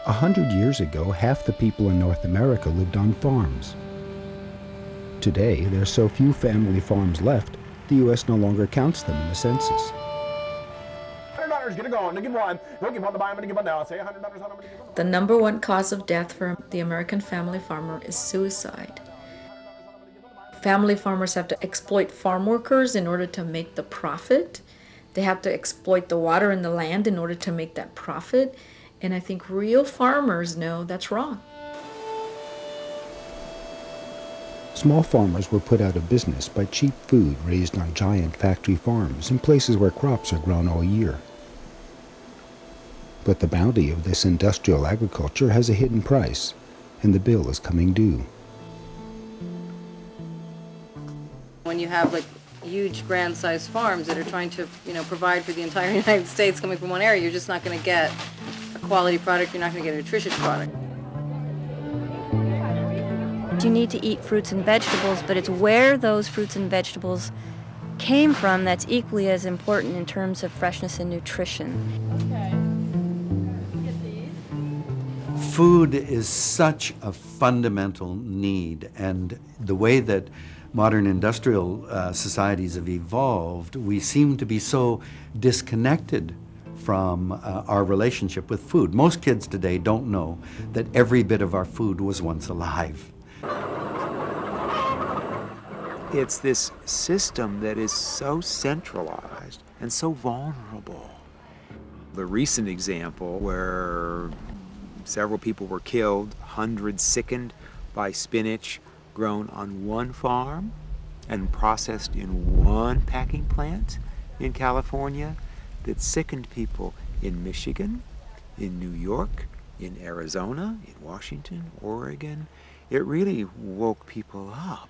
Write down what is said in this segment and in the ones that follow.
100 years ago, half the people in North America lived on farms. Today, there are so few family farms left, the U.S. no longer counts them in the census. The number one cause of death for the American family farmer is suicide. Family farmers have to exploit farm workers in order to make the profit. They have to exploit the water and the land in order to make that profit. And I think real farmers know that's wrong. Small farmers were put out of business by cheap food raised on giant factory farms in places where crops are grown all year. But the bounty of this industrial agriculture has a hidden price, and the bill is coming due. When you have like huge grand-sized farms that are trying to, provide for the entire United States coming from one area, you're just not going to get a quality product, you're not going to get a nutritious product. You need to eat fruits and vegetables, but it's where those fruits and vegetables came from that's equally as important in terms of freshness and nutrition. Food is such a fundamental need, and the way that modern industrial societies have evolved, we seem to be so disconnected from our relationship with food. Most kids today don't know that every bit of our food was once alive. It's this system that is so centralized and so vulnerable. The recent example where several people were killed, hundreds sickened by spinach grown on one farm and processed in one packing plant in California, that sickened people in Michigan, in New York, in Arizona, in Washington, Oregon. It really woke people up.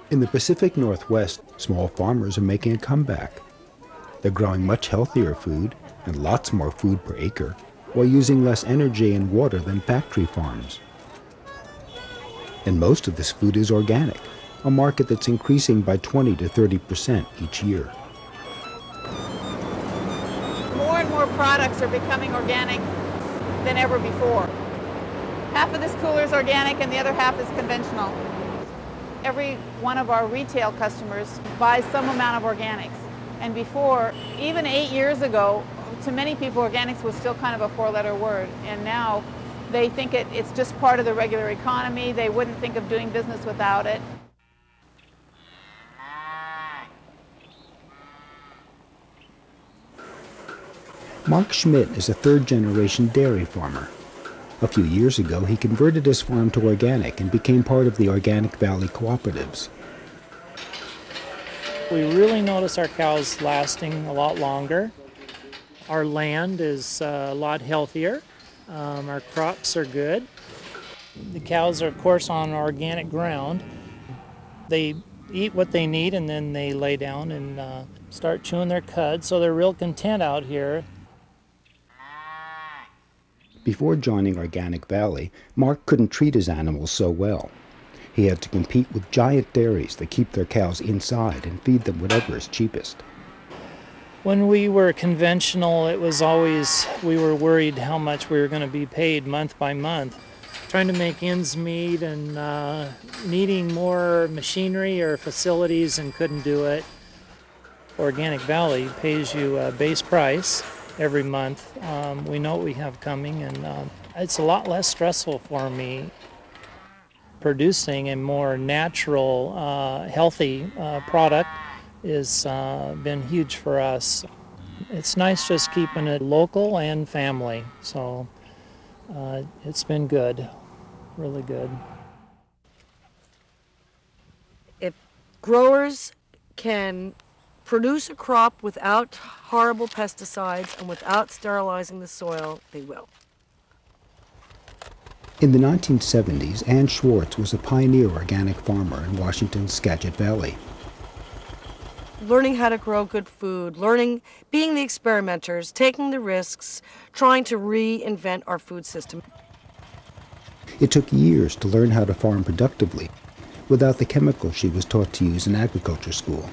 In the Pacific Northwest, small farmers are making a comeback. They're growing much healthier food and lots more food per acre, while using less energy and water than factory farms. And most of this food is organic, a market that's increasing by 20 to 30% each year. More and more products are becoming organic than ever before. Half of this cooler is organic and the other half is conventional. Every one of our retail customers buys some amount of organics. And before, even 8 years ago, to many people, organics was still kind of a four-letter word. And now they think it's just part of the regular economy. They wouldn't think of doing business without it. Mark Schmidt is a third-generation dairy farmer. A few years ago, he converted his farm to organic and became part of the Organic Valley cooperatives. We really notice our cows lasting a lot longer. Our land is a lot healthier. Our crops are good. The cows are, of course, on organic ground. They eat what they need and then they lay down and start chewing their cud, so they're real content out here. Before joining Organic Valley, Mark couldn't treat his animals so well. He had to compete with giant dairies that keep their cows inside and feed them whatever is cheapest. When we were conventional, it was always, we were worried how much we were going to be paid month by month. Trying to make ends meet and needing more machinery or facilities and couldn't do it. Organic Valley pays you a base price every month. We know what we have coming, and it's a lot less stressful for me. Producing a more natural, healthy product has been huge for us. It's nice just keeping it local and family, so it's been good, really good. If growers can produce a crop without horrible pesticides and without sterilizing the soil, they will. In the 1970s, Ann Schwartz was a pioneer organic farmer in Washington's Skagit Valley. Learning how to grow good food, being the experimenters, taking the risks, trying to reinvent our food system. It took years to learn how to farm productively, without the chemicals she was taught to use in agriculture school.